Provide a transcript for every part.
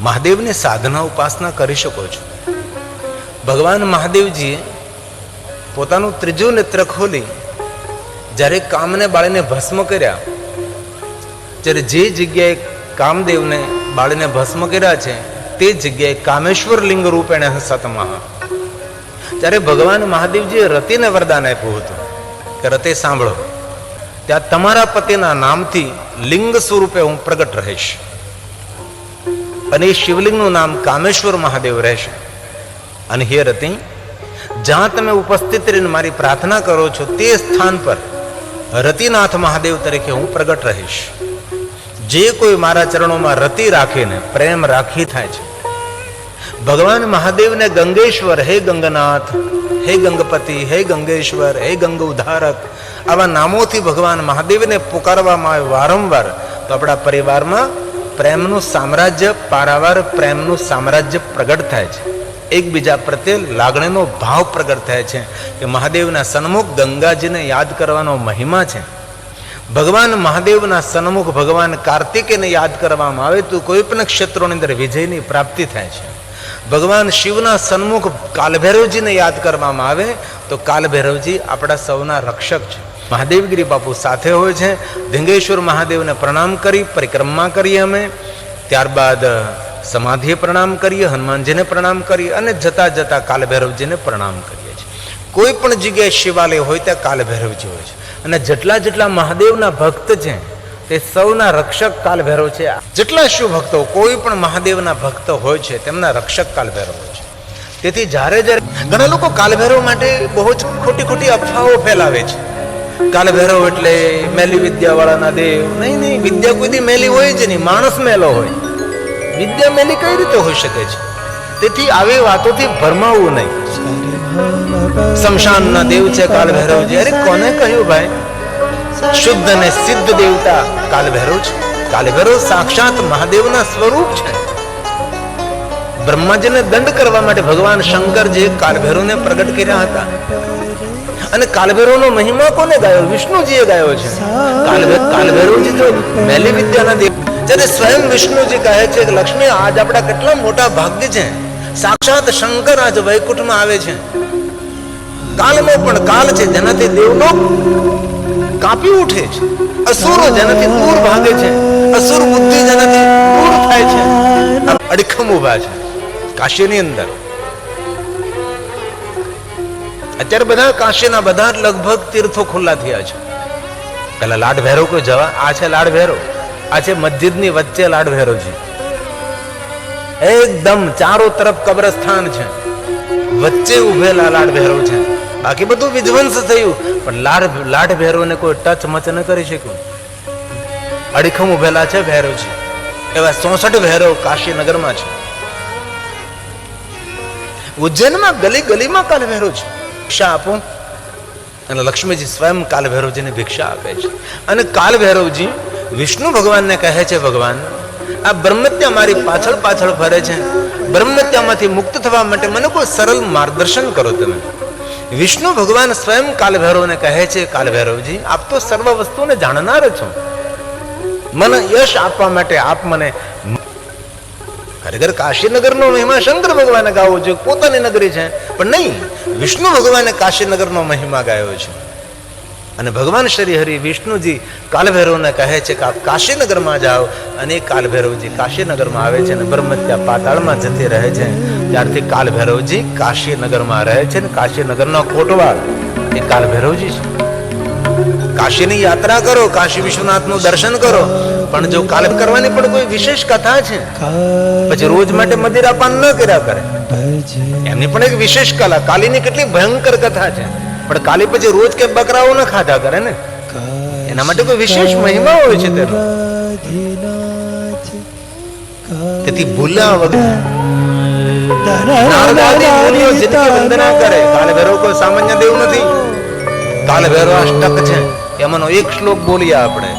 મહાદેવની સાધના ઉપાસના કરી શકો છો. ભગવાન મહાદેવજીએ પોતાનું ત્રીજું નેત્ર ખોલી જ્યારે કામને બાળીને ભસ્મ કર્યા, જ્યારે જે જગ્યાએ કામદેવને બાળીને ભસ્મ કર્યા છે તે જગ્યાએ કામેશ્વર લિંગ રૂપેણે સતમહ, ત્યારે ભગવાન મહાદેવજીએ રતિને વરદાન આપ્યું હતું કે રતે સાંભળો, ત્યાં તમારા પતિના નામથી લિંગ સ્વરૂપે હું પ્રગટ રહીશ અને એ શિવલિંગનું નામ કામેશ્વર મહાદેવ રહેશે. અને હે રતિ, જ્યાં તમે ઉપસ્થિત રહીને મારી પ્રાર્થના કરો છો તે સ્થાન પર રતિનાથ મહાદેવ તરીકે હું પ્રગટ રહીશ. જે કોઈ મારા ચરણોમાં રતિ રાખીને પ્રેમ રાખી થાય છે, ભગવાન મહાદેવને ગંગેશ્વર, હે ગંગનાથ, હે ગંગપતિ, હે ગંગેશ્વર, હે ગંગ ઉદ્ધારક આવા નામોથી ભગવાન મહાદેવને પુકારવામાં આવે વારંવાર, તો આપણા પરિવારમાં પ્રેમનું સામ્રાજ્ય, પારાવાર પ્રેમનું સામ્રાજ્ય પ્રગટ થાય છે. એકબીજા પ્રત્યે લાગણીનો ભાવ પ્રગટ થાય છે કે મહાદેવના સન્મુખ ગંગાજીને યાદ કરવાનો મહિમા છે. ભગવાન મહાદેવના સન્મુખ ભગવાન કાર્તિકેયને યાદ કરવામાં આવે તો કોઈ પણ ક્ષેત્રોની અંદર વિજયની પ્રાપ્તિ થાય છે. ભગવાન શિવના સન્મુખ કાલભૈરવજીને યાદ કરવામાં આવે તો કાલભૈરવજી આપણા સૌના રક્ષક છે. મહાદેવગીરી બાપુ સાથે હોય છે. ધીંગેશ્વર મહાદેવને પ્રણામ કરી પરિક્રમા કરીએ અમે, ત્યારબાદ સમાધિએ પ્રણામ કરીએ, હનુમાનજીને પ્રણામ કરીએ અને જતા જતા કાલભૈરવજીને પ્રણામ કરીએ છીએ. કોઈ પણ જગ્યાએ શિવાલય હોય ત્યાં કાલભૈરવજી હોય છે અને જેટલા જેટલા મહાદેવના ભક્ત છે તે સૌના રક્ષક કાલભૈરવ છે. જેટલા શિવ ભક્તો કોઈ પણ મહાદેવના ભક્ત હોય છે તેમના રક્ષક કાલભૈરવ હોય છે. તેથી જ્યારે જ્યારે ઘણા લોકો કાલભૈરવ માટે બહુ જ ખોટી ખોટી અફવાઓ ફેલાવે છે. કાલભૈરવ એટલે મેલી વિદ્યાવાળાના દેવ. નહીં, વિદ્યા કોઈ દી મેલી હોય જ નહીં, માણસ મેલો હોય. વિદ્યા મેલી કઈ રીતે હોઈ શકે છે? તેથી આવી વાતોથી ભરમાવું નહીં. શમશાનના દેવ છે કાલભૈરવજી. અરે કોને કહ્યું ભાઈ? શુદ્ધ અને સિદ્ધ દેવતા કાલભૈરવ છે. કાલભૈરવ સાક્ષાત મહાદેવના સ્વરૂપ છે. બ્રહ્માજીને દંડ કરવા માટે ભગવાન શંકરજી કાલભૈરવને પ્રગટ કર્યા હતા. અને કાલભૈરવનો મહિમા કોને ગાયો? વિષ્ણુજીએ ગાયો છે. કાલભૈરવજી તો મેલી વિદ્યાના દેવ. જ્યારે સ્વયં વિષ્ણુજી કહે છે કે લક્ષ્મી, આજ આપણા કેટલા મોટા ભાગ્ય છે, સાક્ષાત શંકર આજ વૈકુંઠમાં આવે છે. કાલનો પણ કાલ છે જેનાથી દેવલોક કાપી ઉઠે છે, અસુરો જેનાથી દૂર ભાગે છે, અસુર બુદ્ધિ જેનાથી દૂર થાય છે. અડીખમ ઉભા છે કાશીની અંદર. અત્યારે બધા કાશીના બધા લગભગ તીર્થો ખુલ્લા થયા છે. પેલા લાડ ભૈરવ કોઈ જવા, આ છે લાડ ભૈરવ, આ છે મસ્જિદની વચ્ચે લાડ ભૈરવજી. એકદમ ચારો તરફ કબ્રસ્તાન છે, વચ્ચે ઉભેલા લાડ ભૈરવ છે. બાકી બધું વિધ્વંસ થયું પણ લાડ ભૈરવને કોઈ ટચ મચ ન કરી શક્યું. અડીખમ ઉભેલા છે ભૈરવજી. એવા 64 ભૈરવ કાશીનગરમાં છે. ઉજ્જૈનમાં ગલી ગલીમાં કાલભૈરવ છે. ભિક્ષા આપો અને લક્ષ્મીજી સ્વયં કાલભૈરવજીને ભિક્ષા આપે છે. અને કાલભૈરવજી વિષ્ણુ ભગવાનને કહે છે, ભગવાન આ બ્રહ્મત્યા મારી પાછળ પાછળ ફરે છે, બ્રહ્મત્યામાંથી મુક્ત થવા માટે મને કોઈ સરળ માર્ગદર્શન કરો તમે. વિષ્ણુ ભગવાન સ્વયં કાલભૈરવને કહે છે, કાલભૈરવજી આપ તો સર્વ વસ્તુને જાણનાર છો, મને યશ આપવા માટે આપ મને. ખરેખર કાશીનગરનો મહિમા શંકર ભગવાને ગાવો જોઈએ, પોતાની નગરી છે, પણ નહીં, વિષ્ણુ ભગવાને કાશીનગરનો મહિમા ગાયો છે. અને ભગવાન શ્રી હરિ વિષ્ણુજી કાલભૈરવને કહે છે કે આપ કાશીનગરમાં જાઓ. અને એ કાલભૈરવજી કાશીનગરમાં આવે છે અને બ્રહ્મત્યા પાતાળમાં જતી રહે છે. ત્યારથી કાલભૈરવજી કાશીનગરમાં રહે છે અને કાશીનગરનો કોટવાલ એ કાલભૈરવજી છે. કાશીની યાત્રા કરો, કાશી વિશ્વનાથનું દર્શન કરો, પણ જો કાલ કરવાની પણ કોઈ વિશેષ કથા છે. પછી રોજ માટે મદિરાપાન ન કર્યા કરે, એમની પણ એક વિશેષ કલા. કાલીની કેટલી ભયંકર કથા છે, પણ કાલી પછી રોજ કે બકરાઓ ન ખાધા કરે ને, એના માટે કોઈ વિશેષ મહિમા હોય છે તેનો. તેથી ભૂલ્યા વગર વંદના કરે. કાલભૈરવ કોઈ સામાન્ય દેવ નથી. કાલભૈરવ અષ્ટક છે, એમાંનો એક શ્લોક બોલીએ આપણે.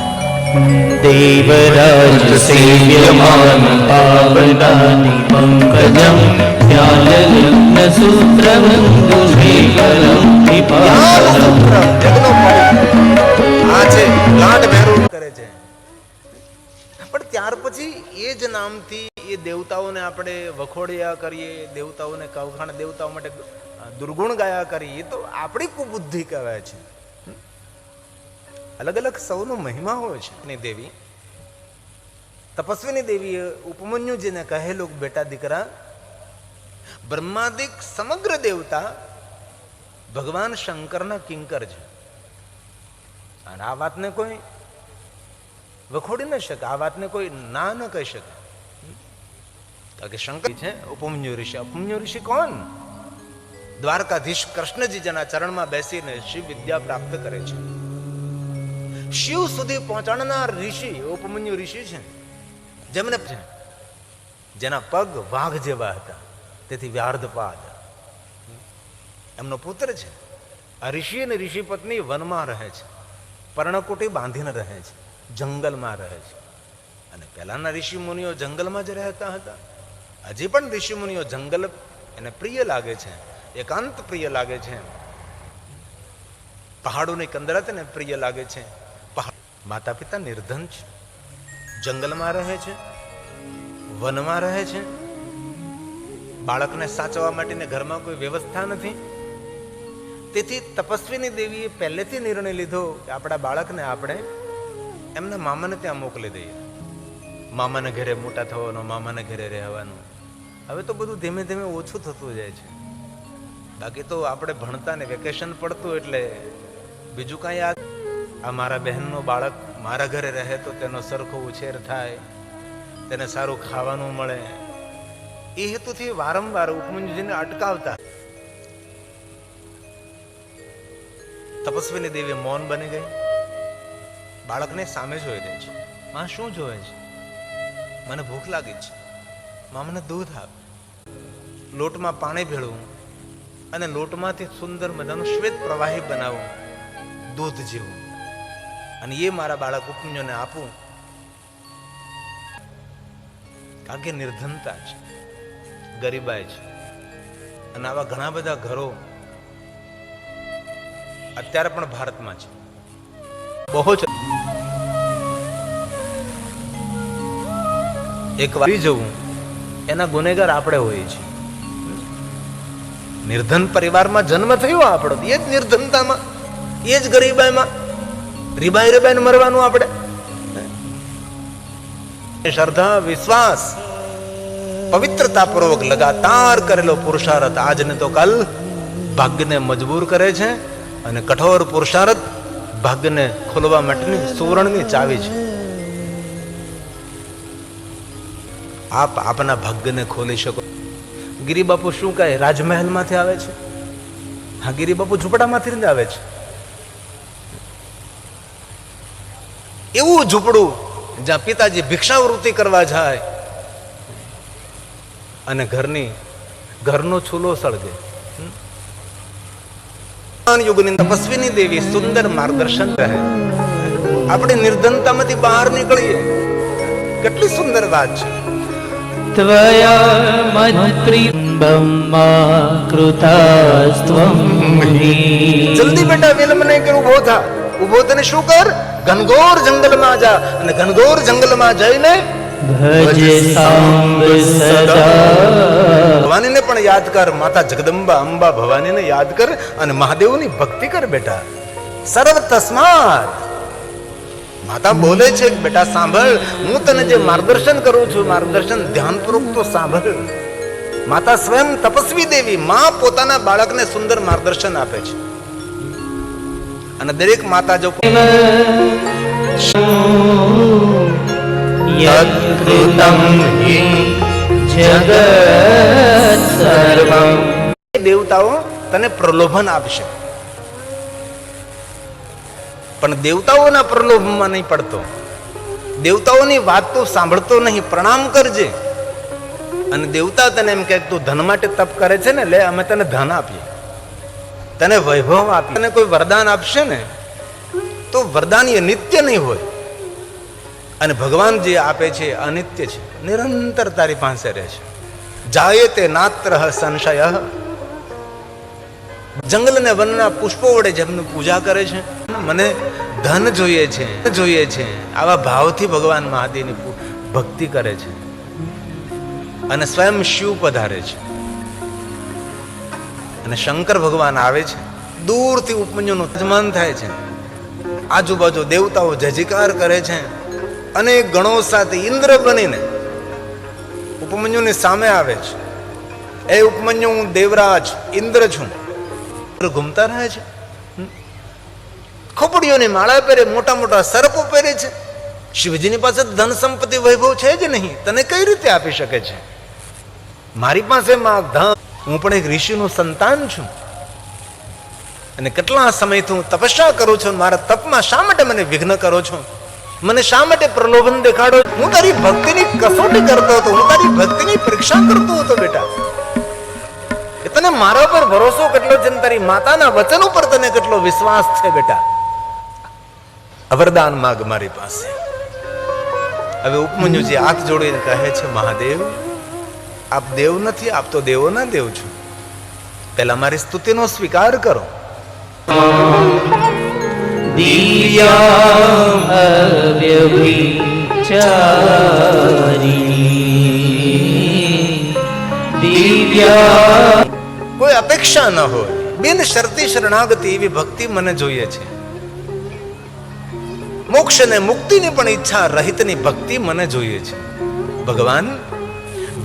देवराज सेव्यमान पावनानि पंकजं ज्ञानरत्न सूत्रबन्धुशेखरं विपालम्. આ છે લાડ ભૈરવ કરે છે. પણ ત્યાર પછી એ જ નામથી એ દેવતાઓને આપણે વખોડ્યા કરીએ, દેવતાઓને કવખાણ દેવતાઓ માટે દુર્ગુણ ગાયા કરીએ, એ તો આપણી કુબુદ્ધિ કહેવાય છે. અલગ અલગ સૌનો મહિમા હોય છે. ની દેવી તપસ્વીની દેવીએ ઉપમન્યુજીને કહેલું, બેટા દીકરા, બ્રહ્માદિક સમગ્ર દેવતા ભગવાન શંકરના કિંકર છે. અને આ વાતને કોઈ વખોડી ન શકે, આ વાતને કોઈ ના ન કહી શકે. કારણ કે શંકર છે ઉપમન્યુ ઋષિ. ઉપમન્યુ ઋષિ કોણ? દ્વારકાધીશ કૃષ્ણજી જેના ચરણમાં બેસીને શિવ વિદ્યા પ્રાપ્ત કરે છે. શિવ સુધી પહોંચાડનાર ઋષિ ઉપમન્યુ ઋષિ છે. જેમને જેના પગ વાઘ જેવા હતા, તેથી વ્યાર્ધપાદ એમનો પુત્ર છે. આ ઋષિ અને ઋષિ પત્ની વનમાં રહે છે, પર્ણકુટી બાંધીને રહે છે, જંગલમાં રહે છે. અને પહેલાના ઋષિ મુનિઓ જંગલમાં જ રહેતા હતા. હજી પણ ઋષિ મુનિઓ જંગલ એને પ્રિય લાગે છે, એકાંત પ્રિય લાગે છે, પહાડોની કંદરત એને પ્રિય લાગે છે. માતા પિતા નિર્ધન છે, જંગલમાં રહે છે, વનમાં રહે છે, બાળકને સાચવવા માટેની ઘરમાં કોઈ વ્યવસ્થા નથી. તેથી તપસ્વીની દેવીએ પહેલેથી નિર્ણય લીધો કે આપણા બાળકને આપણે એમના મામાને ત્યાં મોકલી દઈએ. મામાને ઘરે મોટા થવાનો, મામાને ઘરે રહેવાનું. હવે તો બધું ધીમે ધીમે ઓછું થતું જાય છે. બાકી તો આપણે ભણતા ને વેકેશન પડતું એટલે બીજું કાંઈ આ મારા બહેનનું બાળક મારા ઘરે રહે તો તેનો સરખો ઉછેર થાય, તેને સારું ખાવાનું મળે, એ હેતુથી વારંવાર ઉપમન્યુજીને અટકાવતા. તપસ્વીની દેવી મૌન બની ગઈ. બાળકને સામે જોઈ રહી છે. માં શું જોવે છે? મને ભૂખ લાગી છે, માં મને દૂધ આપ. લોટમાં પાણી ભેળવું અને લોટમાંથી સુંદર મજાનું શ્વેત પ્રવાહી બનાવું, દૂધ જેવું, અને એ મારા બાળક ઉપમન્યુને આપું. કારણ કે નિર્ધનતા છે, ગરીબાઈ છે. અને આવા ઘણા બધા ઘરો અત્યારે પણ ભારતમાં છે. બહુ જ એક વાર જવું એના ગુનેગાર આપણે હોઈએ છીએ. નિર્ધન પરિવારમાં જન્મ થયો આપણો, એ જ નિર્ધનતામાં, એ જ ગરીબાઈમાં રીબાઈ રીબાઈને મરવાનું. આપણે શ્રદ્ધા, વિશ્વાસ, પવિત્રતા પૂર્વક લગાતાર કરેલો પુરુષાર્થ આજને તો કાલ ભાગ્યને મજબૂર કરે છે. અને કઠોર પુરુષાર્થ ભાગ્યને ખોલવા માટેની સુવર્ણની ચાવી છે. આપ આપના ભાગ્યને ખોલી શકો. ગિરિબાપુ શું કહે? રાજમહેલમાંથી આવે છે? હા, ગિરિબાપુ ઝૂંપડામાંથી જ આવે છે. એવું ઝૂંપડું જ્યાં પિતાજી ભિક્ષાવૃત્તિ કરવા જાય અને ઘરનો ચૂલો સળગે. યુગની તપસ્વીની દેવી સુંદર માર્ગદર્શન રહે. આપણે નિર્ધનતામાંથી બહાર નીકળીએ, કેટલી સુંદર વાત છે. ત્વયા મત્રિબમ્મા કૃતાસ્ત્વં જલ્દી બેટા, વિલંબ નહીં કર, ઉભો થા. ઉભો થઈને શું કર? ઘનઘોર જંગલમાં જા, અને ઘનઘોર જંગલમાં જઈને ભજ સાંબ સદા. ભવાનીને પણ યાદ કર, માતા જગદંબા અંબા ભવાનીને યાદ કર અને મહાદેવની ભક્તિ કર બેટા. સર્વ તસ્માત. માતા બોલે છે કે બેટા સાંભળ, હું તને જે માર્ગદર્શન કરું છું, માર્ગદર્શન ધ્યાનપૂર્વક તો સાંભળ. માતા સ્વયં તપસ્વી દેવી માં પોતાના બાળકને સુંદર માર્ગદર્શન આપે છે. અને દરેક માતા જો યત્કૃતં હિ જગત સર્વં. દેવતાઓ તને પ્રલોભન આપશે, પણ દેવતાઓના પ્રલોભનમાં નહીં પડતો. દેવતાઓની વાત તો સાંભળતો નહીં, પ્રણામ કરજે. અને દેવતા તને એમ કહે તું ધન માટે તપ કરે છે ને, લે અમે તને ધન આપીએ, તને વૈભવ આપીએ. તને કોઈ વરદાન આપશે ને તો વરદાન એ નિત્ય નહીં હોય. અને ભગવાન જે આપે છે અનિત્ય છે, નિરંતર તારી પાસે રહે છે. જાય તે નાત્ર સંશય. જંગલ ને વનના પુષ્પો વડે જેમની પૂજા કરે છે, મને ધન જોઈએ છે, આવા ભાવથી ભગવાન મહાદેવની ભક્તિ કરે છે. અને સ્વયં શિવ પધારે છે અને શંકર ભગવાન આવે છે. દૂરથી ઉપમન્યુનું આગમન થાય છે. આજુબાજુ દેવતાઓ જયજયકાર કરે છે. અનેક ગણો સાથે ઇન્દ્ર બનીને ઉપમન્યુની સામે આવે છે. એ ઉપમન્યુ, હું દેવરાજ ઇન્દ્ર છું. ઘૂમતા રહે છે. ખોપડીઓની માળા પહેરે, મોટા મોટા સર્પો પહેરે છે. શિવજીની પાસે ધન સંપત્તિ વૈભવ છે જ નહીં, તને કઈ રીતે આપી શકે છે? મારી પાસે ધન, હું પણ એક ઋષિનું સંતાન છું અને કેટલા સમયથી હું તપસ્યા કરું છું. મારા તપમાં શા માટે મને વિઘ્ન કરો છો? મને શા માટે પ્રલોભન દેખાડો? હું તારી ભક્તિની કસોટી કરતો હતો, હું તારી ભક્તિની પરીક્ષા કરતો હતો બેટા. કે તને મારા ઉપર ભરોસો કેટલો છે, તારી માતાના વચન ઉપર તને કેટલો વિશ્વાસ છે બેટા. વરદાન માગ મારી પાસે. હવે ઉપમન્યુજી હાથ જોડીને કહે છે, મહાદેવ આપ દેવ નથી, આપ તો દેવોના દેવ છો. પહેલા મારી સ્તુતિનો સ્વીકાર કરો. દિવ્યા અવ્યભિચારિણી દિવ્યા. કોઈ અપેક્ષા ન હોય, બિન શરતી શરણાગતિ એવી ભક્તિ મને જોઈએ છે. મોક્ષ ને મુક્તિની પણ ઈચ્છા રહિતની ભક્તિ મને જોઈએ છે. ભગવાન,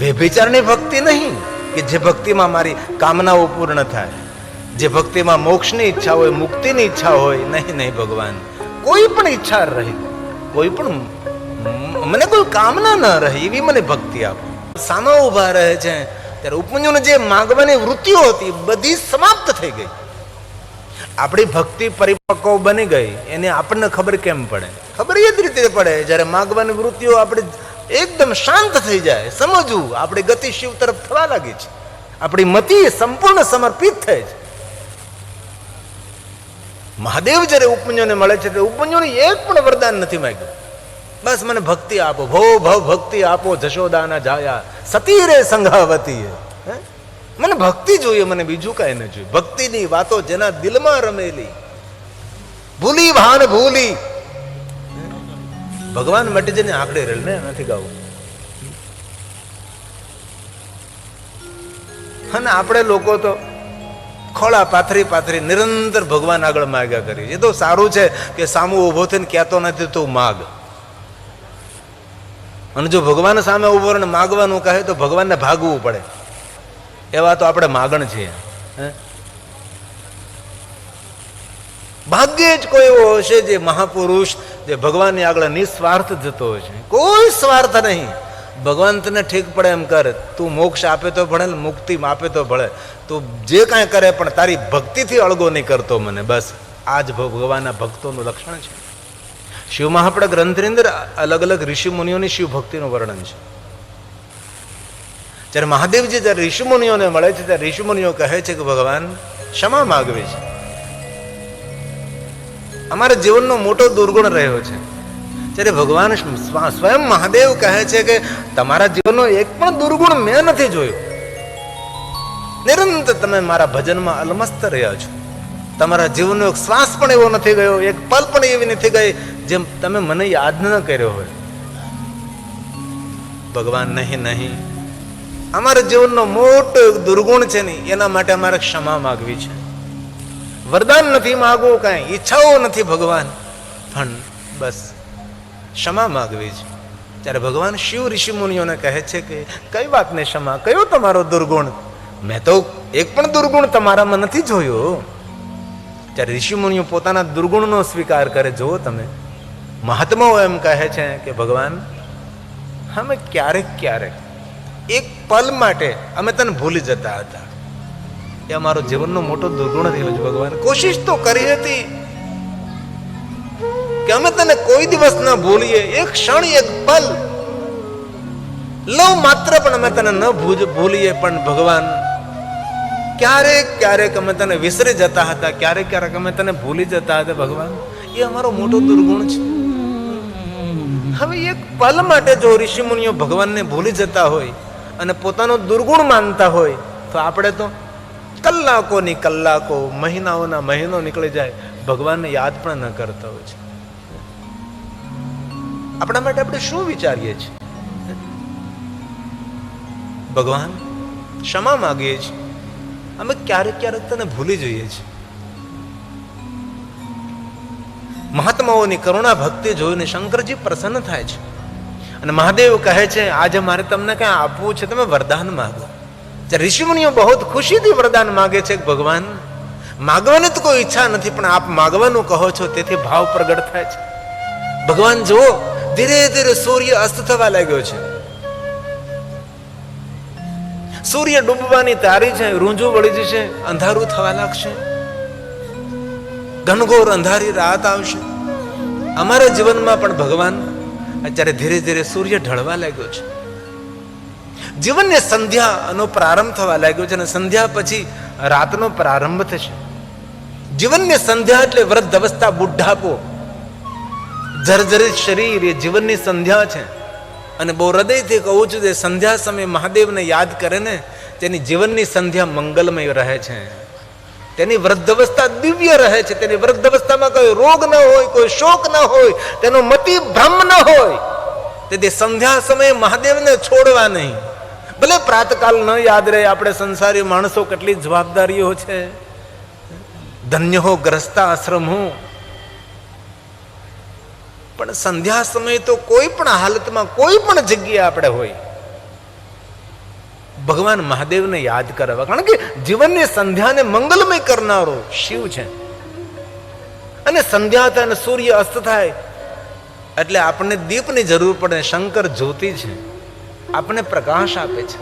વ્યભિચારની ભક્તિ નહીં કે જે ભક્તિમાં મારી કામનાઓ પૂર્ણ થાય, જે ભક્તિમાં મોક્ષની ઈચ્છા હોય, મુક્તિની ઈચ્છા હોય. નહીં નહીં ભગવાન, કોઈ પણ ઈચ્છા રહિત, કોઈ પણ મને કોઈ કામના ન રહે એવી મને ભક્તિ આપો. સામા ઉભા રહે છે ત્યારે ઉપમન્યુને જે માગવાની વૃત્તિઓ હતી બધી સમાપ્ત થઈ ગઈ. આપણી ભક્તિ પરિપક્વ બની ગઈ, એને આપણને ખબર કેમ પડે? ખબર એ જ રીતે પડે જ્યારે માગવાની વૃત્તિઓ આપણી એકદમ શાંત થઈ જાય. સમજવું, આપણી ગતિ શિવ તરફ થવા લાગી છે, આપણી મતિ સંપૂર્ણ સમર્પિત થઈ છે. મહાદેવ જ્યારે ઉપમન્યુને મળે છે ત્યારે ઉપમન્યુને એક પણ વરદાન નથી માંગ્યું. બસ મને ભક્તિ આપો, ભો ભવ ભક્તિ આપો, જશોદાના જાયા સતી રે સંઘાવતી. મને ભક્તિ જોઈએ, મને બીજું કાંઈ ન જોઈએ. ભક્તિની વાતો જેના દિલમાં રમેલી, ભૂલી ભાન ભૂલી. ભગવાન માટે જેને આંકડે રેલને નથી ગાવું. અને આપણે લોકો તો ખોળા પાથરી પાથરી નિરંતર ભગવાન આગળ માગ્યા કરીએ. એ તો સારું છે કે સામું ઉભો થઈને કહેતો નથી તું માગ. અને જો ભગવાન સામે ઉભો રહીને માગવાનું કહે તો ભગવાનને ભાગવું પડે. એવા તો આપણે માગણ છીએ. ભાગ્યે જ કોઈ એવો હશે જે મહાપુરુષ જે ભગવાનની આગળ નિસ્વાર્થ જતો હશે, કોઈ સ્વાર્થ નહીં. ભગવાન તને ઠીક પડે એમ કર, તું મોક્ષ આપે તો ભળે, મુક્તિ આપે તો ભળે, તું જે કાંઈ કરે પણ તારી ભક્તિથી અળગો નહીં કરતો મને. બસ આ જ ભગવાનના ભક્તોનું લક્ષણ છે. શિવ મહાપડા ગ્રંથની અંદર અલગ અલગ ઋષિ મુનિઓની શિવ ભક્તિનું વર્ણન છે. જ્યારે મહાદેવજી જ્યારે ઋષિમુનિઓને મળે છે ત્યારે ઋષિમુનિઓ કહે છે કે ભગવાન ક્ષમા માગવી છે. અમારા જીવનનો મોટો દુર્ગુણ રહ્યો છે. ત્યારે ભગવાન સ્વયં મહાદેવ કહે છે કે તમારા જીવનનો એક પણ દુર્ગુણ મેં નથી જોયો. નિરંતર તમે મારા ભજનમાં અલમસ્ત રહ્યા છો. તમારા જીવનનો એક શ્વાસ પણ એવો નથી ગયો, એક પલ પણ એવી નથી ગઈ જેમ તમે મને યાદ ન કર્યો હોય. ભગવાન, નહીં નહીં, અમારા જીવનનો મોટો દુર્ગુણ છે ને એના માટે અમારે ક્ષમા માગવી છે. વરદાન નથી માગવું, કાંઈ ઈચ્છાઓ નથી ભગવાન, પણ બસ ક્ષમા માગવી છે. ત્યારે ભગવાન શિવ ઋષિ મુનિઓને કહે છે કે કઈ વાતને ક્ષમા, કયો તમારો દુર્ગુણ? મેં તો એક પણ દુર્ગુણ તમારામાં નથી જોયો. ત્યારે ઋષિ મુનિઓ પોતાના દુર્ગુણનો સ્વીકાર કરે. જુઓ તમે, મહાત્માઓ એમ કહે છે કે ભગવાન, અમે ક્યારેક ક્યારેક એક પલ માટે અમે તને ભૂલી જતા હતા. એ અમારો જીવનનો મોટો દુર્ગુણ રહ્યો છે ભગવાન. કોશિશ તો કરી હતી કે અમે તને કોઈ દિવસ ન ભૂલીએ, એક ક્ષણ, એક પલ લવ માત્ર પણ અમે તને ન ભૂલીએ. પણ ભગવાન, ક્યારેક ક્યારેક અમે તને વિસરી જતા હતા, ક્યારેક ક્યારેક અમે તને ભૂલી જતા હતા. ભગવાન, એ અમારો મોટો દુર્ગુણ છે. હવે એક પલ માટે જો ઋષિ મુનિઓ ભગવાનને ભૂલી જતા હોય અને પોતાનો દુર્ગુણ માનતા હોય તો આપણે તો કલાકોની કલાકો, મહિનાઓના મહિનો નીકળી જાય, ભગવાનને યાદ પણ ન કરતા હોય છે. આપણા માટે આપણે શું વિચારીએ છીએ? ભગવાન ક્ષમા માગીએ છીએ, અમે ક્યારેક ક્યારેક તને ભૂલી જઈએ છીએ. મહાત્માઓની કરુણા ભક્તિ જોઈને શંકરજી પ્રસન્ન થાય છે અને મહાદેવ કહે છે આજે મારે તમને કઈ આપવું છે, તમે વરદાન માગો. ઋષિમુનિઓ બહુ ખુશીથી વરદાન માગે છે. ભગવાન માગવાની તો કોઈ ઈચ્છા નથી, પણ આપ માગવાનું કહો છો તેથી ભાવ પ્રગટ થાય છે. ભગવાન જુઓ, ધીરે ધીરે સૂર્ય અસ્ત થવા લાગ્યો છે. સૂર્ય ડૂબવાની તારી છે, રૂંજું વળી જશે, અંધારું થવા લાગશે, ઘનઘોર અંધારી રાત આવશે. અમારા જીવનમાં પણ ભગવાન અત્યારે ધીરે ધીરે સૂર્ય ઢળવા લાગ્યો છે. જીવનની સંધ્યાનો પ્રારંભ થવા લાગ્યો છે અને સંધ્યા પછી રાતનો પ્રારંભ થશે. જીવનની સંધ્યા એટલે વૃદ્ધ અવસ્થા, બુઢાપો, જર્જરિત શરીર એ જીવનની સંધ્યા છે. અને બહુ હૃદયથી કહું છું, જે સંધ્યા સમયે મહાદેવને યાદ કરે ને તેની જીવનની સંધ્યા મંગલમય રહે છે. તેની વૃદ્ધાવસ્થા દિવ્ય રહે છે. તેની વૃદ્ધાવસ્થામાં કોઈ રોગ ન હોય, કોઈ શોક ન હોય, તેનો મતિ ભ્રમ ન હોય. તેથી સંધ્યા સમયે મહાદેવને છોડવા નહીં. ભલે પ્રાતકાલ ન યાદ રહે, આપણે સંસારી માણસો કેટલી જવાબદારીઓ છે. ધન્ય હો ગ્રસ્તા આશ્રમ હો, પણ સંધ્યા સમયે તો કોઈ પણ હાલતમાં કોઈ પણ જગ્યાએ આપણે હોય, ભગવાન મહાદેવને યાદ કરવા. કારણ કે જીવનની સંધ્યાને મંગલમય કરનારો શિવ છે. અને સંધ્યા થાય અને સૂર્ય અસ્ત થાય એટલે આપણને દીપની જરૂર પડે. શંકર જ્યોતિ છે, આપણને પ્રકાશ આપે છે.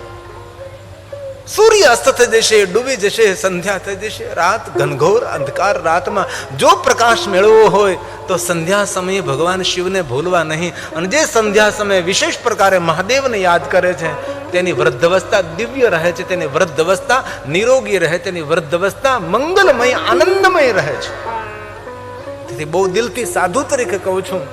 સૂર્ય અસ્ત થઈ જશે, ડૂબી જશે, સંધ્યા થઈ જશે, રાત ઘનઘોર અંધકાર રાતમાં જો પ્રકાશ મેળવવો હોય તો સંધ્યા સમયે ભગવાન શિવને ભૂલવા નહીં. અને જે સંધ્યા સમયે વિશેષ પ્રકારે મહાદેવને યાદ કરે છે તેની વૃદ્ધાવસ્થા દિવ્ય રહે છે, તેની વૃદ્ધાવસ્થા નિરોગી રહે, તેની વૃદ્ધાવસ્થા મંગલમય આનંદમય રહે છે. તેથી બહુ દિલથી સાધુ તરીકે કહું છું,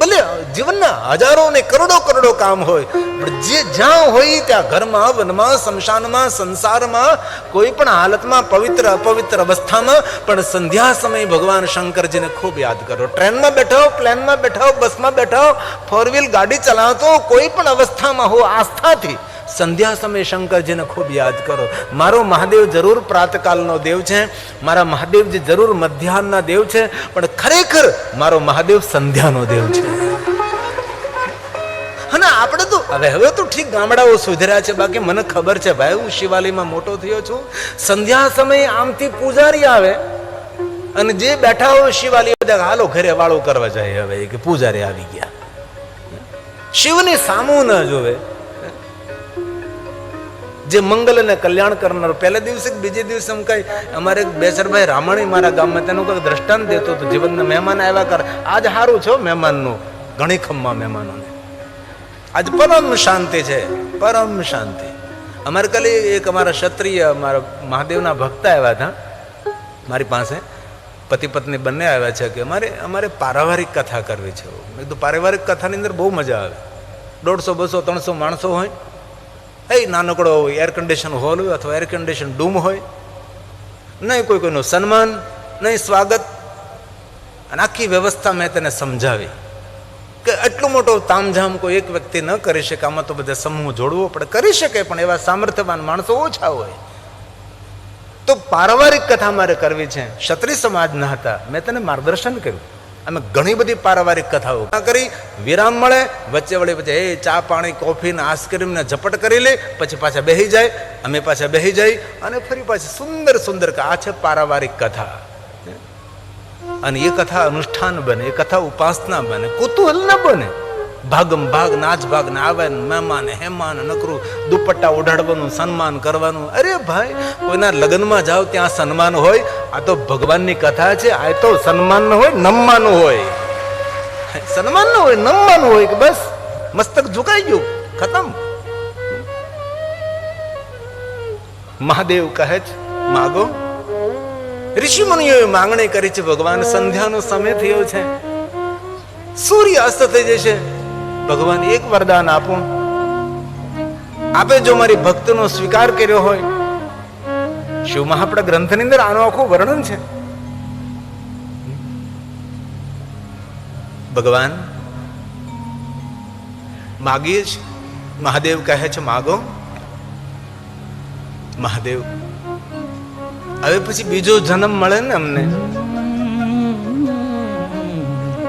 ભલે જીવનના હજારો ને કરોડો કરોડો કામ હોય, પણ જે જ્યાં હોય ત્યાં ઘરમાં, વનમાં, શમશાનમાં, સંસારમાં, કોઈ પણ હાલતમાં, પવિત્ર અપવિત્ર અવસ્થામાં પણ સંધ્યા સમયે ભગવાન શંકરજીને ખૂબ યાદ કરો. ટ્રેનમાં બેઠો, પ્લેનમાં બેઠો, બસમાં બેઠો, ફોર વ્હીલ ગાડી ચલાવતો, કોઈ પણ અવસ્થામાં હો, આસ્થાથી સંધ્યા સમયે શંકરજીને ખૂબ યાદ કરો. મારો મહાદેવ જરૂર પ્રાતકાલનો દેવ છે, મારા મહાદેવજી જરૂર મધ્યાહનના દેવ છે, પણ ખરેખર મારો મહાદેવ સંધ્યાનો દેવ છે. અને આપણે તો હવે તો ઠીક ગામડાઓ સુધર્યા છે, બાકી મને ખબર છે ભાઈ, હું શિવાલયમાં મોટો થયો છું. સંધ્યા સમયે આમથી પૂજારી આવે અને જે બેઠા હોય શિવાલય બધા હાલો ઘરે વાળો કરવા જાય. હવે કે પૂજારી આવી ગયા, શિવની સામું ન જોવે. જે મંગલ અને કલ્યાણ કરનાર, પહેલા દિવસે બીજે દિવસે એમ કઈ અમારે બેસરભાઈ રામાણી મારા ગામમાં તેનું કઈક દ્રષ્ટાંત દેતો હતો. જીવનના મહેમાન આવ્યા કર, આજ સારું છે મહેમાનનું, ઘણી ખમ્મા મહેમાનોને આજ પરમ શાંતિ છે, પરમ શાંતિ. અમારે કાલે એક અમારા ક્ષત્રિય, અમારા મહાદેવના ભક્ત આવ્યા હતા મારી પાસે, પતિ પત્ની બંને આવ્યા છે કે અમારે પારિવારિક કથા કરવી છે. મેં કીધું પારિવારિક કથાની અંદર બહુ મજા આવે. 150, 200, 300 માણસો હોય, નાનકડો હોય, એર કન્ડિશન હોલ હોય અથવા એર કન્ડિશન ડૂમ હોય, નહીં કોઈનું સન્માન, નહીં સ્વાગત. અને આખી વ્યવસ્થા મેં તેને સમજાવી કે આટલું મોટો તામઝામ કોઈ એક વ્યક્તિ ન કરી શકે, આમાં તો બધા સમૂહ જોડવો પડે. કરી શકે પણ એવા સામર્થ્યવાન માણસો ઓછા હોય. તો પારિવારિક કથા મારે કરવી છે. ક્ષત્રિય સમાજના હતા, મેં તેને માર્ગદર્શન કર્યું. અમે ઘણી બધી પારિવારિક કથાઓ કરી, વિરામ મળે વચ્ચે વળી પછી ચા પાણી કોફી ને આઈસ્ક્રીમ ને ઝપટ કરી લે, પછી પાછા બેસી જાય, અમે પાછા બેસી જાય અને ફરી પાછી સુંદર સુંદર. આ છે પારિવારિક કથા. અને એ કથા અનુષ્ઠાન બને, એ કથા ઉપાસના બને, કુતૂહલ ન બને. ભાગમ ભાગ નાચ ભાગ ને આવે, મહેમાન હેમાન નકરું દુપટ્ટા ઓઢાડવાનું, સન્માન કરવાનું. અરે ભાઈ, કોઈના લગ્નમાં જાઓ ત્યાં સન્માન હોય. આ તો ભગવાનની કથા છે, આ તો સન્માન ન હોય, નમવાનું હોય. સન્માન ન હોય, નમવાનું હોય કે બસ મસ્તક ઝુકાઈ ગયું, ખતમ. મહાદેવ કહે છે માગો. ઋષિ મુનિઓએ માંગણી કરી છે. ભગવાન સંધ્યાનો સમય થયો છે, સૂર્ય અસ્ત થઈ જશે. ભગવાન એક વરદાન આપો, આપે જો મારી ભક્તનો સ્વીકાર કર્યો હોય. શિવ મહાપ્રદ ગ્રંથની અંદર આનું આખું વર્ણન છે. ભગવાન માગીએ છીએ, મહાદેવ કહે છે માગો. મહાદેવ હવે પછી બીજો જન્મ મળે ને અમને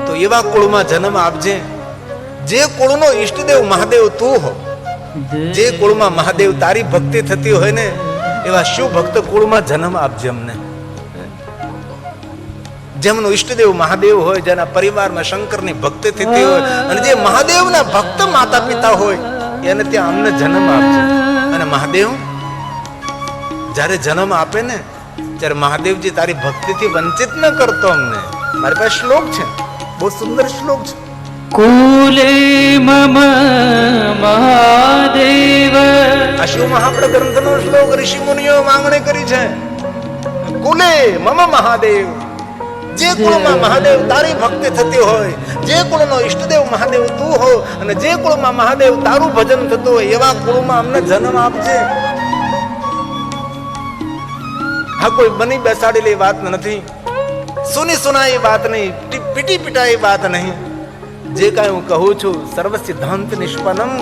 તો એવા કુળમાં જન્મ આપજે જે કુળનો ઈષ્ટદેવ મહાદેવ તું હો. જે કુળમાં મહાદેવ તારી ભક્તિ થતી હોય ને એવા શિવ ભક્ત કુળમાં જન્મ આપજે અમને. જેમનો ઈષ્ટદેવ મહાદેવ હોય, જેના પરિવારમાં શંકરની ભક્તિ થતી હોય અને જે મહાદેવના ભક્ત માતા પિતા હોય એને ત્યાં અમને જન્મ આપજે. અને મહાદેવ જ્યારે જન્મ આપે ને ત્યારે મહાદેવજી તારી ભક્તિથી વંચિત ન કરતો અમને. મારી પાસે શ્લોક છે, બહુ સુંદર શ્લોક છે. કુલે મમ મહાદેવ. આ શિવ મહાપ્રદ ગ્રંથનો શ્લોક ઋષિ મુનિઓ માંગણી કરી છે. કુલે મમ મહાદેવ, જે કુળમાં મહાદેવ તારી ભક્તિ થતી હોય, જે કુળનો ઈષ્ટદેવ મહાદેવ તું હો અને જે કુળમાં મહાદેવ તારું ભજન થતું હોય એવા કુળમાં અમને જન્મ આપજે. હા કોઈ બની બેસાડેલી વાત નથી, સુની સુનાઈ વાત નહીં, પીટી પીટાઈ વાત નહીં. જે કાંઈ હું કહું છું સર્વ સિદ્ધાંત નિષ્પન્નમ.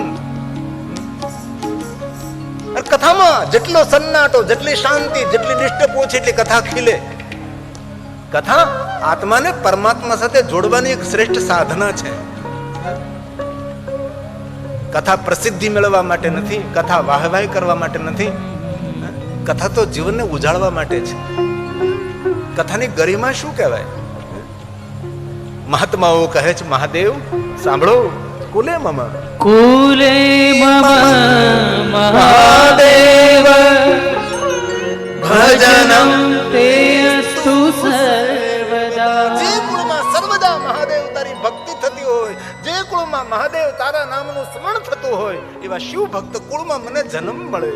કથામાં જેટલો સન્નાટો, જેટલી શાંતિ, જેટલી નિષ્ઠ ઓછી એટલી કથા ખીલે. કથા આત્માને પરમાત્મા સાથે જોડવાની એક શ્રેષ્ઠ સાધના છે. કથા પ્રસિદ્ધિ મેળવવા માટે નથી, કથા વાહવાહી કરવા માટે નથી. કથા તો જીવનને ઉજાળવા માટે છે. કથાની ગરિમા શું કહેવાય? મહાત્માઓ કહે છે મહાદેવ સાંભળો, કુલે મમ, કુલે મમ મહાદેવ ભજનમ તે અસ્તુ સર્વદા. જે કુળમાં સર્વદા મહાદેવ તારી ભક્તિ થતી હોય, જે કુળમાં મહાદેવ તારા નામનું સ્મરણ થતું હોય એવા શિવ ભક્ત કુળમાં મને જન્મ મળે.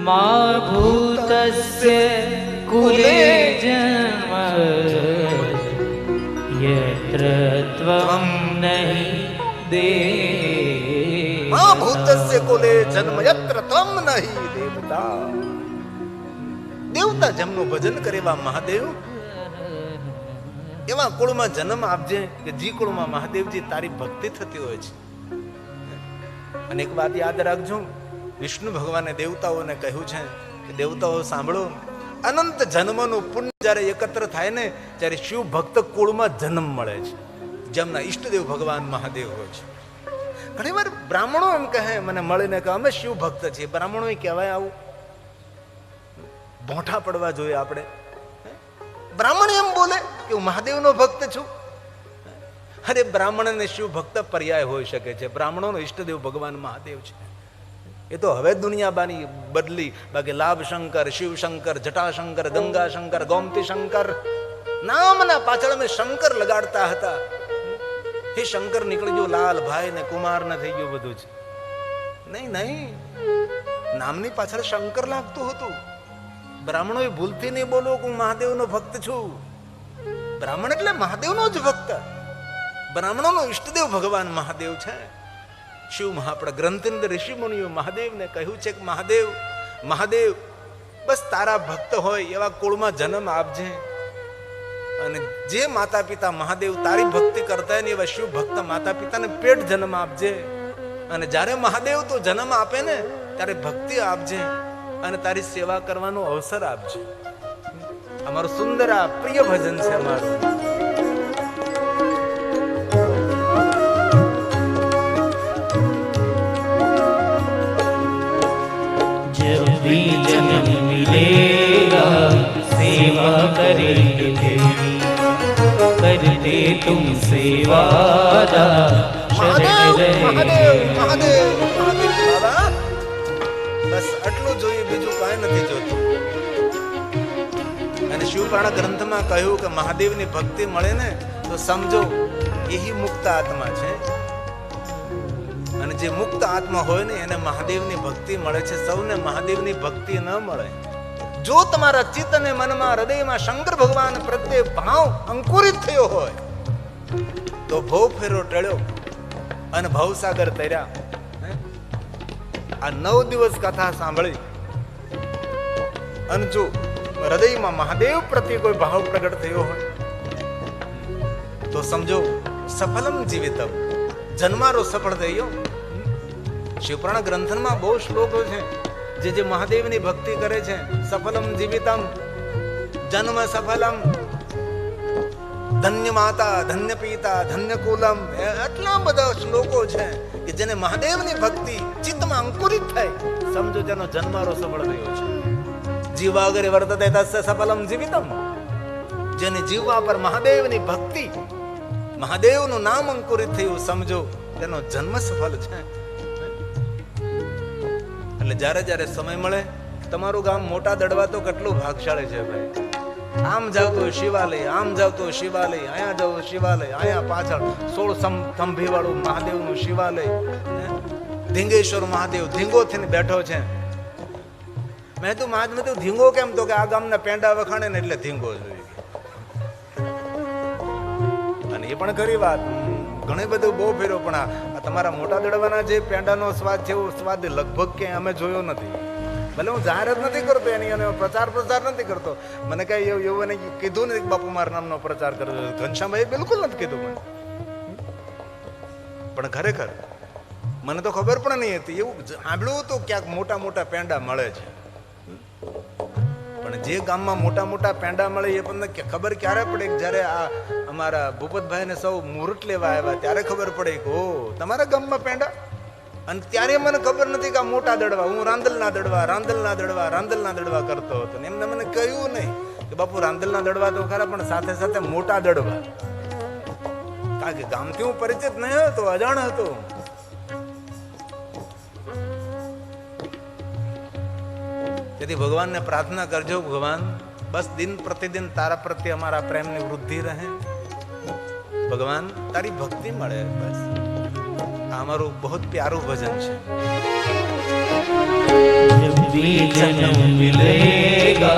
મા ભૂતસ્ય કુલે જન્મ યત્ર ત્વં નહીં દેવ. મા ભૂતસ્ય કુલે જન્મ યત્ર ત્વં નહીં દેવતા. દેવતા જેમનું ભજન કરેવા મહાદેવ એવા કુળમાં જન્મ આપજે કે જે કુળમાં મહાદેવજી તારી ભક્તિ થતી હોય છે. અને એક વાત યાદ રાખજો, વિષ્ણુ ભગવાને દેવતાઓને કહ્યું છે કે દેવતાઓ સાંભળો, અનંત જન્મનું પુણ્ય જ્યારે એકત્ર થાય ને ત્યારે શિવ ભક્ત કુળમાં જન્મ મળે છે, જેમના ઈષ્ટદેવ ભગવાન મહાદેવ હોય છે. ઘણી વાર બ્રાહ્મણો એમ કહે મને મળીને કે અમે શિવ ભક્ત છીએ. બ્રાહ્મણો કહેવાય આવું? ભોંઠા પડવા જોઈએ આપણે. બ્રાહ્મણ એમ બોલે કે હું મહાદેવનો ભક્ત છું. અરે બ્રાહ્મણ અને શિવ ભક્ત પર્યાય હોઈ શકે છે. બ્રાહ્મણોનો ઈષ્ટદેવ ભગવાન મહાદેવ છે. એ તો હવે દુનિયા બાની બદલી. બાકી લાભ શંકર, શિવ શંકર, જટાશંકર, ગંગા શંકર, ગોમતી શંકર નામના પાછળ અમે શંકર લગાડતા હતા. એ શંકર નીકળી ગયો લાલ ભાઈ ને કુમાર ને થઈ ગયું બધું જ. નહીં નહીં, નામની પાછળ શંકર લાગતું હતું. બ્રાહ્મણો ભૂલથી નહીં બોલો કે હું મહાદેવનો ભક્ત છું. બ્રાહ્મણ એટલે મહાદેવનો જ ભક્ત. બ્રાહ્મણોનો ઈષ્ટદેવ ભગવાન મહાદેવ છે. શિવ મહાપ્રદ ગ્રંથની અંદર ઋષિ મુનિઓ મહાદેવને કહ્યું છે કે મહાદેવ મહાદેવ બસ તારા ભક્ત હોય એવા કુળમાં જન્મ આપજે. અને જે માતા પિતા મહાદેવ તારી ભક્તિ કરતા હોય ને એવા શિવ ભક્ત માતા પિતાને પેટ જન્મ આપજે. અને જ્યારે મહાદેવ તો જન્મ આપે ને ત્યારે ભક્તિ આપજે અને તારી સેવા કરવાનો અવસર આપજે. અમારું સુંદર આ પ્રિય ભજન છે અમારું. जब भी जन्म मिलेगा सेवा करेंगे तेरी, करते तुम सेवादा शरण रहेंगे. બસ આટલું જોઈએ, બીજું કાંઈ નથી જોતું. અને શિવપુરાણ ગ્રંથમાં કહ્યું કે મહાદેવની ભક્તિ મળે ને તો સમજો એ મુક્ત આત્મા છે. અને જે મુક્ત આત્મા હોય ને એને મહાદેવની ભક્તિ મળે છે. સૌને મહાદેવની ભક્તિ ન મળે. જો તમારા ચિત્ત અને મનમાં હૃદયમાં શંકર ભગવાન પ્રત્યે ભાવ અંકુરિત થયો હોય તો ભવ ફેરો ટળ્યો અને ભવસાગર તર્યા. આ 9 દિવસ કથા સાંભળી અને જો હૃદયમાં મહાદેવ પ્રત્યે કોઈ ભાવ પ્રગટ થયો હોય તો સમજો સફલમ જીવિતમ, જન્મારો સફળ થયો. શિવપુરાણ ગ્રંથમાં બહુ શ્લોકો છે. જે મહાદેવની ભક્તિ કરે છે, સફલમ જીવિતમ જન્મ સફલમ, ધન્ય માતા, ધન્ય પિતા, ધન્ય કુલમ, એટલા બધા શ્લોકો છે કે જેને મહાદેવની ભક્તિ ચિત્તમાં અંકુરિત થાય, સમજો જેનો જન્મારો સફળ થયો છે. જીવાગરે વર્તતે તસ્ય સફલમ જીવિતમ, જેની જીવા પર મહાદેવની ભક્તિ, મહાદેવનું નામ અંકુરિત થયું, સમજો તેનો જન્મ સફળ છે. એટલે જ્યારે જ્યારે સમય મળે, તમારું ગામ મોટા દડવા તો કેટલું ભાગશાળી છે ભાઈ. આમ જાવ તો શિવાલય, આમ જાવ તો શિવાલય, અહીંયા જાવ શિવાલય, અહીંયા પાછળ 16 થંભી વાળું મહાદેવનું શિવાલય, ધીંગેશ્વર મહાદેવ ધીંગો થઈને બેઠો છે. મેં તો ધીંગો કેમ? તો કે આ ગામના પેંડા વખાણે ને એટલે ધીંગો જોઈ. અને એ પણ ખરી વાત, ઘણી બધું બહુ ફેરો, પણ આ તમારા મોટા દડવાના જે પેંડાનો સ્વાદ છે, એવો સ્વાદ લગભગ ક્યાંય અમે જોયો નથી. ભલે હું જાહેરાત નથી કરતો એની, અને પ્રચાર નથી કરતો. મને કઈ એવું એને કીધું નથી બાપુ મારા નામનો પ્રચાર કરવો. ઘનશ્યામભાઈ બિલકુલ નથી કીધું મને. પણ ખરેખર મને તો ખબર પણ નહીં હતી. એવું સાંભળ્યું હતું ક્યાંક મોટા મોટા પેંડા મળે છે, પણ જે ગામમાં મોટા મોટા પેંડા મળે એ પણ ખબર ક્યારે પડે? જ્યારે આ અમારા ભૂપતભાઈને સૌ મુહૂર્ત લેવા આવ્યા ત્યારે ખબર પડે કે ઓ તમારા ગામમાં પેંડા. અને ત્યારે મને ખબર નથી કે આ મોટા દડવા, હું રાંદલના દડવા કરતો હતો. એમને મને કહ્યું નહીં કે બાપુ રાંદલના દડવા તો ખરા, પણ સાથે સાથે મોટા દડવા. કારણ કે ગામથી હું પરિચિત નહીં હતો, અજાણ હતો. તેથી ભગવાનને પ્રાર્થના કરજો, ભગવાન બસ દિન પ્રતિદિન તારા પ્રત્યે અમારા પ્રેમની વૃદ્ધિ રહે, ભગવાન તારી ભક્તિ મળે. બસ આ અમારું બહુ પ્યારું ભજન છે. जब भी जन्म मिलेगा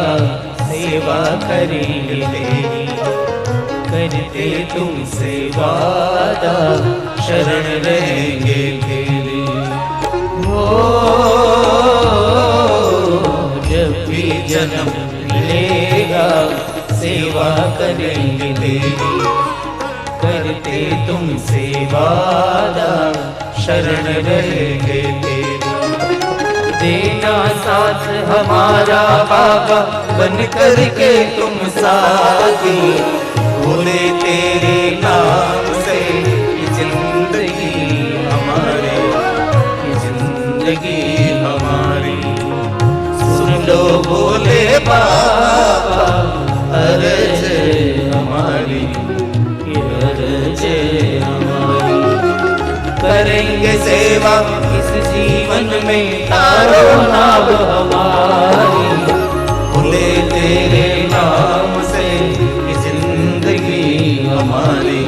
सेवा करेंगे तेरी, करते तुमसे वादा शरण रहेंगे तेरे. हो जब भी जन्म मिलेगा सेवा करेंगे तेरी, करते तुमसे वादा शरण रहेंगे तेरे. देना साथ हमारा बाबा बन कर के तुम साथी, बोले तेरे नाम से ये जिंदगी हमारी, ये जिंदगी हमारी. सुन लो बोले बाबा अर्ज हमारी, ये अर्ज हमारी. करेंगे सेवा इस जीवन में तारो नाम हमारी, बोले तेरे नाम से ये जिंदगी हमारी,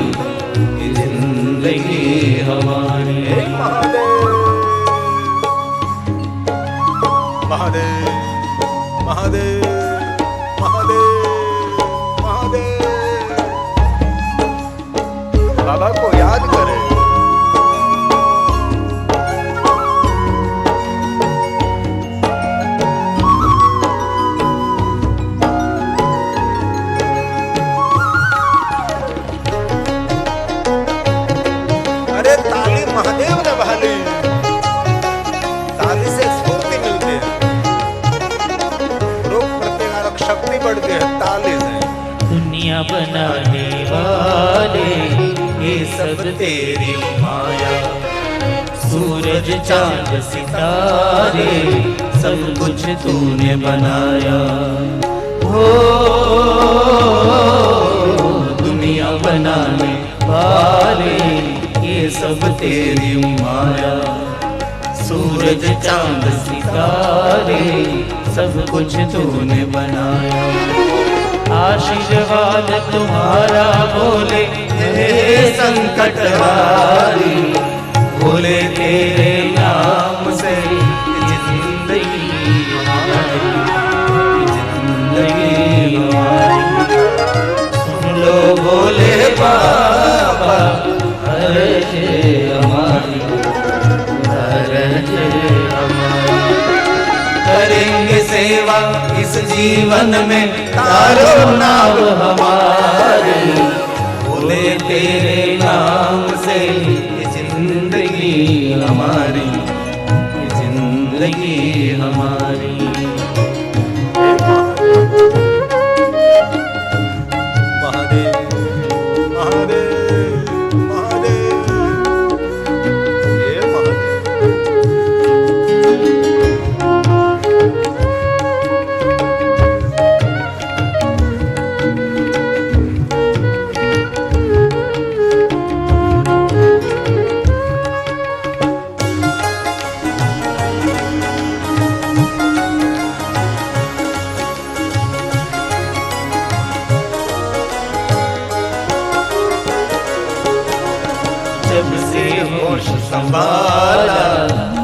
ये जिंदगी हमारी. महादेव महादेव महादेव महादेव. बाबा को याद करे. अरे ताली महादेव ने बहाली, ताली से स्फूर्ति मिलती है, रोग प्रतिकारक शक्ति बढ़ती है ताली से. दुनिया बनाने वाले ये सब तेरी माया, सूरज चांद सितारे सब कुछ तूने बनाया. हो दुनिया बनाने वाले ये सब तेरी माया, सूरज चांद सितारे सब कुछ तूने बनाया. आशीर्वाद तुम्हारा बोले हे संकट हारी, बोले तेरे नाम से जिंदगी हमारी, जिंदगी हमारी. सुन लो बोले बाबा अर्ज हमारी, अर्ज हमारी. करेंगे सेवा इस जीवन में तारो नाम हमारी, बोले तेरे नाम से ये जिंदगी हमारी, ये जिंदगी हमारी. संभाला,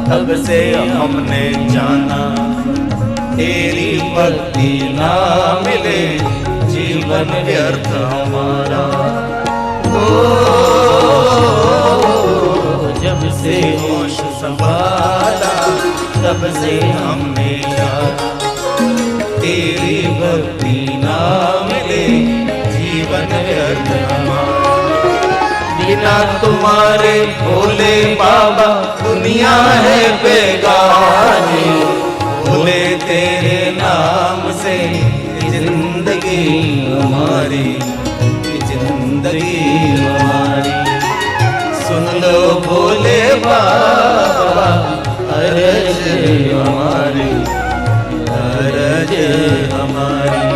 तब से हमने जाना तेरी भक्ति ना मिले जीवन व्यर्थ हमारा। ओ जब से होश संभाला, तब से हमने जाना तेरी भक्ति ना मिले जीवन व्यर्थ हमारा। बिना तुम्हारे भोले बाबा दुनिया है बेगानी, भोले तेरे नाम से जिंदगी हमारी, जिंदगी हमारी। सुन लो भोले बाबा अरज हमारी, अरज हमारी।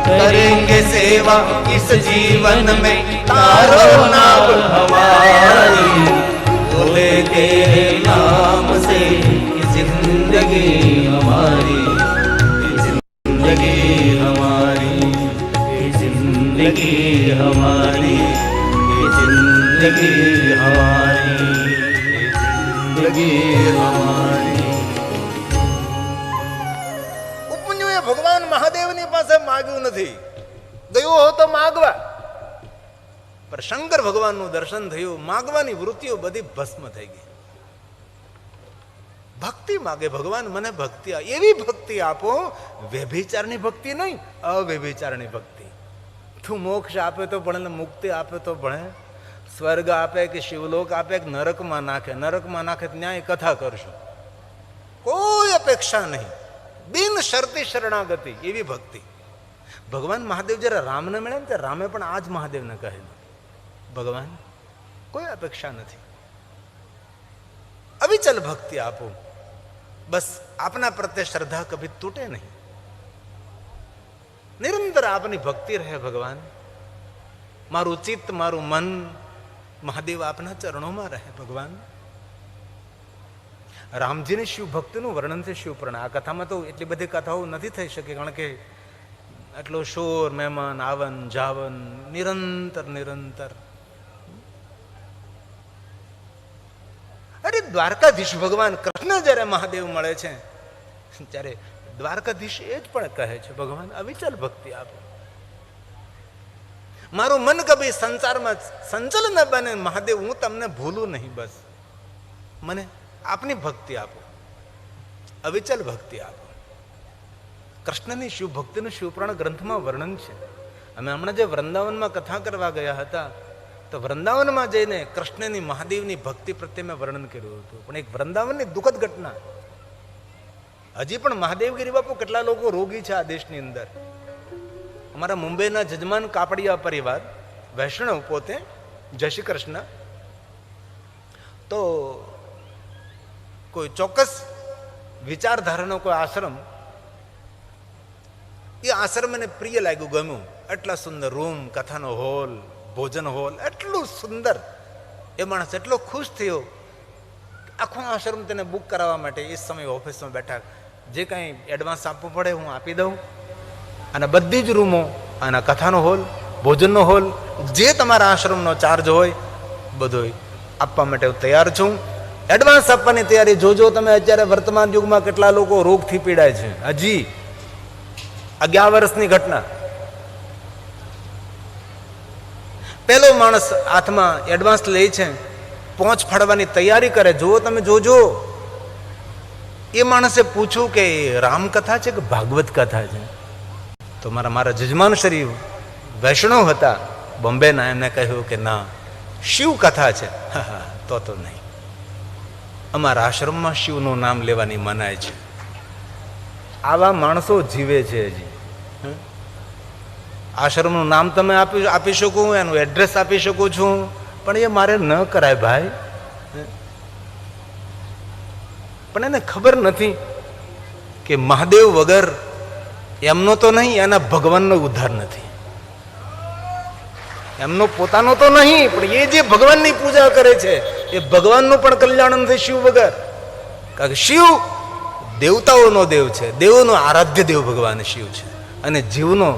करेंगे सेवा इस जीवन में तारो नाम हमारी, भोले तेरे नाम से जिंदगी हमारी, जिंदगी हमारी, जिंदगी हमारी, जिंदगी हमारी, जिंदगी हमारी। ઉપમન્યુએ ભગવાન મહાદેવની પાસે માગ્યું નથી, ગયું હો તો માગવા, પણ શંકર ભગવાનનું દર્શન થયું, માગવાની વૃત્તિઓ બધી ભસ્મ થઈ ગઈ. ભક્તિ માગે, ભગવાન મને ભક્તિ, એવી ભક્તિ આપો, વ્યભિચારની ભક્તિ નહીં, અવ્યભિચારની ભક્તિ. તું મોક્ષ આપે તો ભણે, મુક્તિ આપે તો ભણે, સ્વર્ગ આપે કે શિવલોક આપે કે નરકમાં નાખે, નરકમાં નાખે ન્યાય કથા કરશું, કોઈ અપેક્ષા નહીં, બિન શરતી શરણાગતિ, એવી ભક્તિ. ભગવાન મહાદેવ જયારે રામને મળે ને ત્યારે રામે પણ આ જ મહાદેવને કહેલું, ભગવાન કોઈ અપેક્ષા નથી, અવિચલ ભક્તિ આપો, બસ આપના પ્રત્યે શ્રદ્ધા કભી તૂટે નહીં, નિરંતર આપની ભક્તિ રહે. ભગવાન મારું ચિત્ત, મારું મન મહાદેવ આપના ચરણોમાં રહે. ભગવાન રામજીની શિવ ભક્તિનું વર્ણન છે શિવપુરાણ. આ કથામાં તો એટલી બધી કથાઓ નથી થઈ શકે, કારણ કે એટલો શોર, મહેમાન આવન જાવન, નિરંતર નિરંતર. અરે દ્વારકાધીશ ભગવાન કૃષ્ણ જયારે મહાદેવ મળે છે ત્યારે દ્વારકાધીશ એ જ પણ કહે છે, ભગવાન અવિચલ ભક્તિ આપો, મારું મન કભી સંસારમાં સંચલ ન બને, મહાદેવ હું તમને ભૂલું નહીં, બસ મને આપની ભક્તિ આપો, અવિચલ ભક્તિ આપો. કૃષ્ણની શિવ ભક્તિનું શિવપુરાણ ગ્રંથમાં વર્ણન છે. અમે હમણાં જે વૃંદાવનમાં કથા કરવા ગયા હતા તો વૃંદાવનમાં જઈને કૃષ્ણની મહાદેવની ભક્તિ પ્રત્યે મેં વર્ણન કર્યું હતું. પણ એક વૃંદાવનની દુઃખદ ઘટના, હજી પણ મહાદેવગીરી બાપુ કેટલા લોકો રોગી છે આ દેશની અંદર. અમારા મુંબઈના જજમાન કાપડિયા પરિવાર, વૈષ્ણવ પોતે, જય શ્રી કૃષ્ણ, તો કોઈ ચોક્કસ વિચારધારાનો કોઈ આશ્રમ, એ આશ્રમ મને પ્રિય લાગ્યું, ગમ્યું. એટલા સુંદર રૂમ, કથાનો હોલ, ભોજન હોલ, એટલું સુંદર. એ માણસ એટલો ખુશ થયો, આખો આશ્રમ તેને બુક કરાવવા માટે એ સમય ઓફિસમાં બેઠા, જે કાંઈ એડવાન્સ આપવું પડે હું આપી દઉં, અને બધી જ રૂમો, આના કથાનો હોલ, ભોજનનો હોલ, જે તમારા આશ્રમનો ચાર્જ હોય બધો આપવા માટે હું તૈયાર છું. એડવાન્સ આપવાની તૈયારી. જોજો તમે અત્યારે વર્તમાન યુગમાં કેટલા લોકો રોગથી પીડાય છે. હજી 11 વર્ષની ઘટના, પેલો માણસ હાથમાં એડવાન્સ લે છે, પહોંચ ફાડવાની તૈયારી કરે. જુઓ તમે, જોજો. એ માણસે પૂછ્યું કે રામકથા છે કે ભાગવત કથા છે? તો મારા જજમાન શ્રી વૈષ્ણવ હતા બોમ્બેના, એમને કહ્યું કે ના, શિવ કથા છે. તો નહીં, અમારા આશ્રમમાં શિવનું નામ લેવાની મનાય છે. આવા માણસો જીવે છે હજી. આશ્રમનું નામ તમે આપી શકું, એનું એડ્રેસ આપી શકું છું, પણ એ મારે ન કરાય ભાઈ. પણ એને ખબર નથી કે મહાદેવ વગર એમનો તો નહીં, એના ભગવાનનો ઉદ્ધાર નથી. એમનો પોતાનો તો નહીં, પણ એ જે ભગવાનની પૂજા કરે છે એ ભગવાનનું પણ કલ્યાણ નથી શિવ વગર. કારણ કે શિવ દેવતાઓનો દેવ છે, દેવોનો આરાધ્ય દેવ ભગવાન શિવ છે, અને જીવનો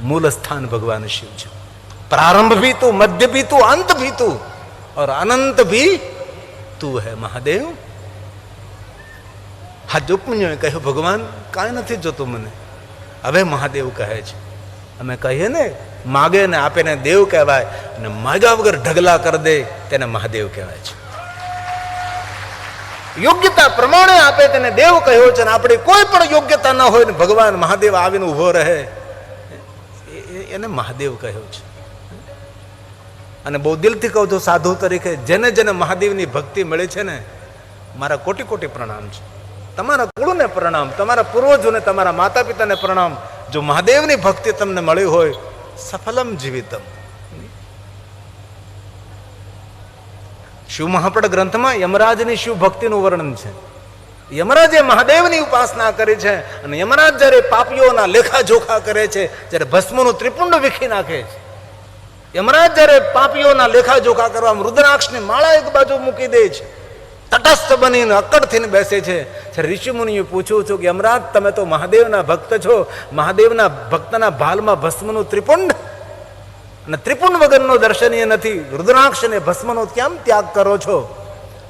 મૂળ સ્થાન ભગવાન શિવ છે. प्रारंभ भी तू, मध्य भी तू, अंत भी तू और अनंत भी તું હે મહાદેવ. હા જોગમુનિઓએ કહ્યું ભગવાન કાંઈ નથી જોતું મને. હવે મહાદેવ કહે છે, અમે કહીએ ને માગે ને આપે ને દેવ કહેવાય, અને માગ્યા વગર ઢગલા કરી દે તેને મહાદેવ કહેવાય છે. યોગ્યતા પ્રમાણે આપે તેને દેવ કહ્યો છે, અને આપણી કોઈ પણ યોગ્યતા ન હોય ને ભગવાન મહાદેવ આવીને ઉભો રહે એને મહાદેવ કહ્યો છે. અને બહુ દિલથી કહું છું સાધુ તરીકે જેને જેને મહાદેવની ભક્તિ મળી છે ને, મારા કોટી કોટી પ્રણામ છે. તમારા કુળને પ્રણામ, તમારા પૂર્વજોને, તમારા માતા પિતાને પ્રણામ. જો મહાદેવની ભક્તિ તમને મળી હોય, સફલમ જીવિતમ. શિવ મહાપડ ગ્રંથમાં યમરાજની શિવ ભક્તિનું વર્ણન છે. યમરાજે મહાદેવની ઉપાસના કરી છે, અને યમરાજ જ્યારે પાપીઓના લેખા જોખા કરે છે, જ્યારે ભસ્મનું ત્રિપુંડ વિખી નાખે છે, યમરાજ જ્યારે પાપીઓના લેખા જોખા કરવા રુદ્રાક્ષની માળા એક બાજુ મૂકી દે છે, તટસ્થ બનીને અક્કડ થઈને બેસે છે. ઋષિ મુનિએ પૂછ્યું છું કે યમરાજ તમે તો મહાદેવના ભક્ત છો, મહાદેવના ભક્તના ભાલમાં ભસ્મનું ત્રિપુંડ અને ત્રિપુંડ વગરનો દર્શનીય નથી, રુદ્રાક્ષ અને ભસ્મનો કેમ ત્યાગ કરો છો?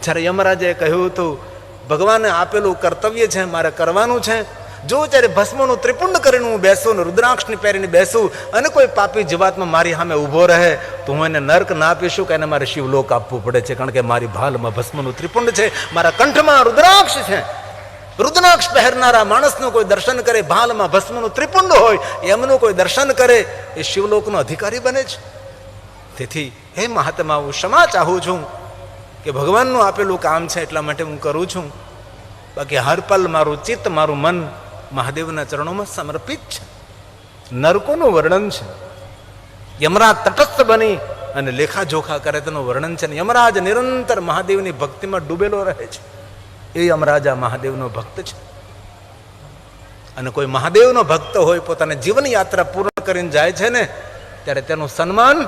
જ્યારે યમરાજે કહ્યું હતું ભગવાને આપેલું કર્તવ્ય છે, મારે કરવાનું છે. જો જ્યારે ભસ્મનું ત્રિપુંડ કરીને હું બેસું ને રુદ્રાક્ષની પહેરીને બેસું અને કોઈ પાપી જીવાત્મા મારી સામે ઊભો રહે તો હું એને નર્ક ના આપીશું કે એને મારે શિવલોક આપવું પડે છે, કારણ કે મારી ભાલમાં ભસ્મનું ત્રિપુંડ છે, મારા કંઠમાં રુદ્રાક્ષ છે. રુદ્રાક્ષ પહેરનારા માણસનું કોઈ દર્શન કરે, ભાલમાં ભસ્મનું ત્રિપુંડ હોય, એમનું કોઈ દર્શન કરે એ શિવલોકનો અધિકારી બને છે. તેથી હે મહાત્મા, હું ક્ષમા ચાહું છું કે ભગવાનનું આપેલું કામ છે એટલા માટે હું કરું છું. બાકી હર પલ મારું ચિત્ત, મારું મન મહાદેવના ચરણોમાં સમર્પિત છે. નરકોનું વર્ણન છે. યમરાજ તટસ્થ બની અને લેખા જોખા કરે તેનું વર્ણન છે. યમરાજ નિરંતર મહાદેવની ભક્તિમાં ડૂબેલો રહે છે. એ યમરાજ આ મહાદેવનો ભક્ત છે. અને કોઈ મહાદેવનો ભક્ત હોય, પોતાની જીવન યાત્રા પૂર્ણ કરીને જાય છે ને, ત્યારે તેનું સન્માન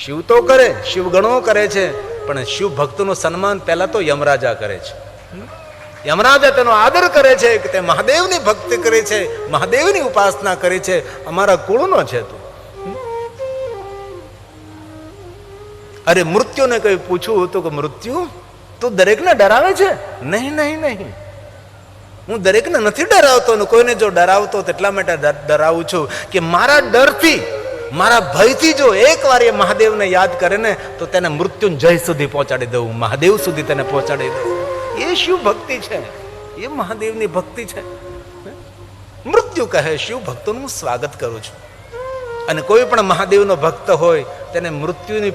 શિવ તો કરે, શિવગણો કરે છે, પણ શિવ ભક્તનું સન્માન પહેલા તો યમરાજા કરે છે. યમરાજા તેનો આદર કરે છે કે તે મહાદેવની ભક્તિ કરી છે, મહાદેવની ઉપાસના કરી છે, અમારા કુળનો છે તું. અરે મૃત્યુને કઈ પૂછવું હતું કે મૃત્યુ તું દરેકને ડરાવે છે? નહીં નહીં નહીં, હું દરેકને નથી ડરાવતો, ને કોઈને જો ડરાવતો એટલા માટે ડરાવું છું કે મારા ડરથી, મારા ભયથી જો એકવાર એ મહાદેવને યાદ કરે ને તો તેને મૃત્યુંજય સુધી પહોંચાડી દઉં, મહાદેવ સુધી તેને પહોંચાડી દઉં. એ શિવ ભક્તિ છે, એ મહાદેવની ભક્તિ છે. મૃત્યુ કહે શિવ ભક્તોનું હું સ્વાગત કરું છું. અને કોઈ પણ મહાદેવનો ભક્ત હોય તેને મૃત્યુની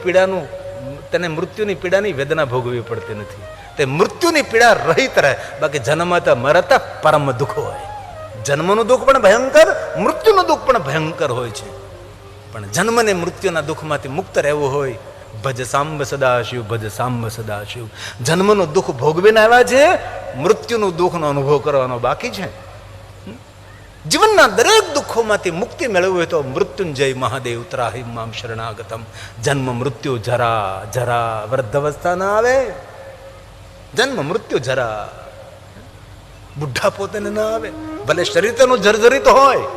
પીડાની વેદના ભોગવવી પડતી નથી. તે મૃત્યુની પીડા રહિત રહે. બાકી જન્મત મરત પરમ દુઃખ હોય. જન્મનું દુઃખ પણ ભયંકર, મૃત્યુનું દુઃખ પણ ભયંકર હોય છે. પણ જન્મને મૃત્યુના દુઃખમાંથી મુક્ત રહેવું હોય, ભજ સાંબ સદાશિવ, ભજ સાંબ સદાશિવ. જન્મનું દુઃખ ભોગવીને આવ્યા છે, મૃત્યુનું દુઃખનો અનુભવ કરવાનો બાકી છે. જીવનના દરેક દુઃખોમાંથી મુક્તિ મેળવવી હોય તો મૃત્યુંજય મહાદેવ ત્રાહિ મામ શરણાગતમ. જન્મ મૃત્યુ જરા, જરા વૃદ્ધાવસ્થા ના આવે. જન્મ મૃત્યુ જરા, બુઢા પોતે ના આવે, ભલે શરીર તેનું જર્જરિત હોય.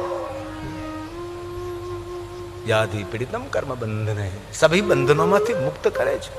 યાધિ પીડિતમ કર્મ બંધને, સભી બંધનોમાંથી મુક્ત કરે છે.